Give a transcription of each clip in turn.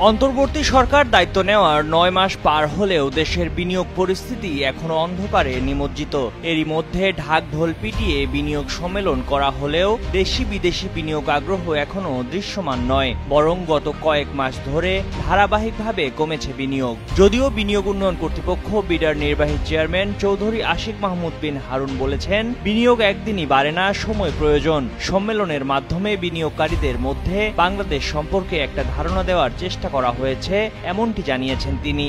অন্তর্বর্তী সরকার দায়িত্ব নেওয়ার ৯ মাস পার হলেও দেশের বিনিয়োগ পরিস্থিতি এখনো অন্ধকারে নিমজ্জিত। এরই মধ্যে ঢাক ঢোল পিটিয়ে বিনিয়োগ সম্মেলন করা হলেও দেশি বিদেশি বিনিয়োগ আগ্রহ এখনো দৃশ্যমান নয়, বরং গত কয়েক মাস ধরে ধারাবাহিকভাবে কমেছে বিনিয়োগ। যদিও বিনিয়োগ উন্নয়ন কর্তৃপক্ষ বিডার নির্বাহী চেয়ারম্যান চৌধুরী আশিক মাহমুদ বিন হারুন বলেছেন, বিনিয়োগ একদিনই বাড়ে না, সময় প্রয়োজন। সম্মেলনের মাধ্যমে বিনিয়োগকারীদের মধ্যে বাংলাদেশ সম্পর্কে একটা ধারণা দেওয়ার চেষ্টা করা হয়েছে, এমনটি জানিয়েছেন তিনি।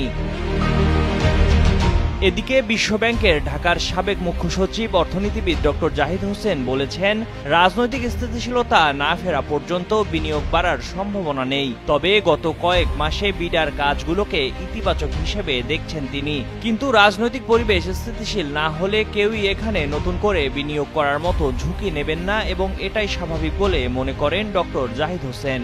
এদিকে বিশ্বব্যাংকের ঢাকার সাবেক মুখ্য সচিব অর্থনীতিবিদ ডক্টর জাহিদ হোসেন বলেছেন, রাজনৈতিক স্থিতিশীলতা না ফেরা পর্যন্ত বিনিয়োগ বাড়ার সম্ভাবনা নেই। তবে গত কয়েক মাসে বিডার কাজগুলোকে ইতিবাচক হিসেবে দেখছেন তিনি। কিন্তু রাজনৈতিক পরিবেশ স্থিতিশীল না হলে কেউই এখানে নতুন করে বিনিয়োগ করার মতো ঝুঁকি নেবেন না এবং এটাই স্বাভাবিক বলে মনে করেন ডক্টর জাহিদ হোসেন।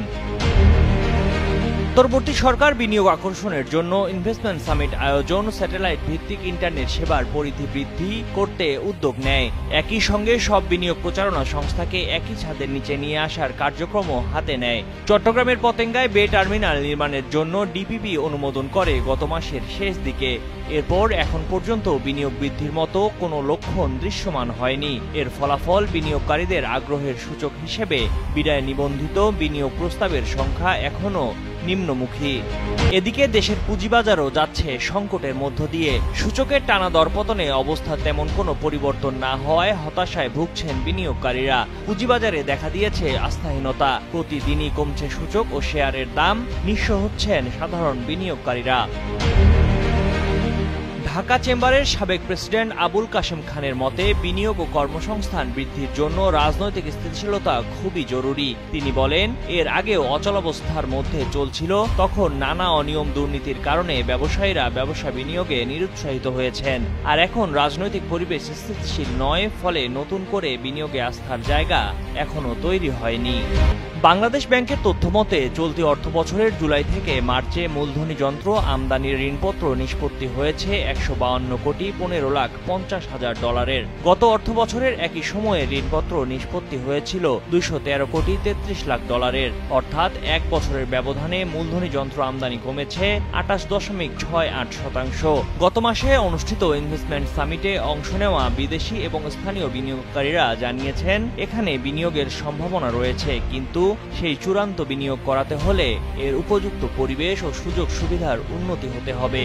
অন্তর্বর্তী সরকার বিনিয়োগ আকর্ষণের জন্য ইনভেস্টমেন্ট সামিট আয়োজন, স্যাটেলাইট ভিত্তিক ইন্টারনেট সেবার পরিধি বৃদ্ধি করতে উদ্যোগ নেয়। একই সঙ্গে সব বিনিয়োগ প্রচারণা সংস্থাকে একই ছাদের নিচে নিয়ে আসার কার্যক্রমও হাতে নেয়। চট্টগ্রামের পতেঙ্গায় বে টার্মিনাল নির্মাণের জন্য ডিপিপি অনুমোদন করে গত মাসের শেষ দিকে। এরপর এখন পর্যন্ত বিনিয়োগ বৃদ্ধির মতো কোনো লক্ষণ দৃশ্যমান হয়নি। এর ফলাফল বিনিয়োগকারীদের আগ্রহের সূচক হিসেবে বিডায় নিবন্ধিত বিনিয়োগ প্রস্তাবের সংখ্যা এখনো নিম্নমুখী। এদিকে দেশের পুঁজিবাজারও যাচ্ছে সংকটের মধ্য দিয়ে। সূচকের টানা দরপতনে অবস্থা তেমন কোনো পরিবর্তন না হওয়ায় হতাশায় ভুগছেন বিনিয়োগকারীরা। পুঁজিবাজারে দেখা দিয়েছে আস্থাহীনতা, প্রতিদিনই কমছে সূচক ও শেয়ারের দাম, নিঃস্ব হচ্ছেন সাধারণ বিনিয়োগকারীরা। ঢাকা চেম্বারের সাবেক প্রেসিডেন্ট আবুল কাশেম খানের মতে, বিনিয়োগ ও কর্মসংস্থান বৃদ্ধির জন্য রাজনৈতিক স্থিতিশীলতা খুবই জরুরি। তিনি বলেন, এর আগেও অচলাবস্থার মধ্যে চলছিল, তখন নানা অনিয়ম দুর্নীতির কারণে ব্যবসায়ীরা ব্যবসা বিনিয়োগে নিরুৎসাহিত হয়েছেন। আর এখন রাজনৈতিক পরিবেশ স্থিতিশীল নয়, ফলে নতুন করে বিনিয়োগে আস্থার জায়গা এখনো তৈরি হয়নি। বাংলাদেশ ব্যাংকের তথ্য মতে, চলতি অর্থবছরের জুলাই থেকে মার্চে মূলধনী যন্ত্র আমদানির ঋণপত্র নিষ্পত্তি হয়েছে ১৫,১৫,৫০,০০০ $। গত অর্থবছরের একই সময়ে ঋণপত্র নিষ্পত্তি হয়েছিল ২১,৩০,০০,০০০ $। অর্থাৎ এক বছরের ব্যবধানে মূলধনী যন্ত্র আমদানি কমেছে ২৮.৬৮%। গত মাসে অনুষ্ঠিত ইনভেস্টমেন্ট সামিটে অংশ নেওয়া বিদেশি এবং স্থানীয় বিনিয়োগকারীরা জানিয়েছেন, এখানে বিনিয়োগের সম্ভাবনা রয়েছে, কিন্তু সেই চূড়ান্ত বিনিয়োগ করাতে হলে এর উপযুক্ত পরিবেশ ও সুযোগ সুবিধার উন্নতি হতে হবে।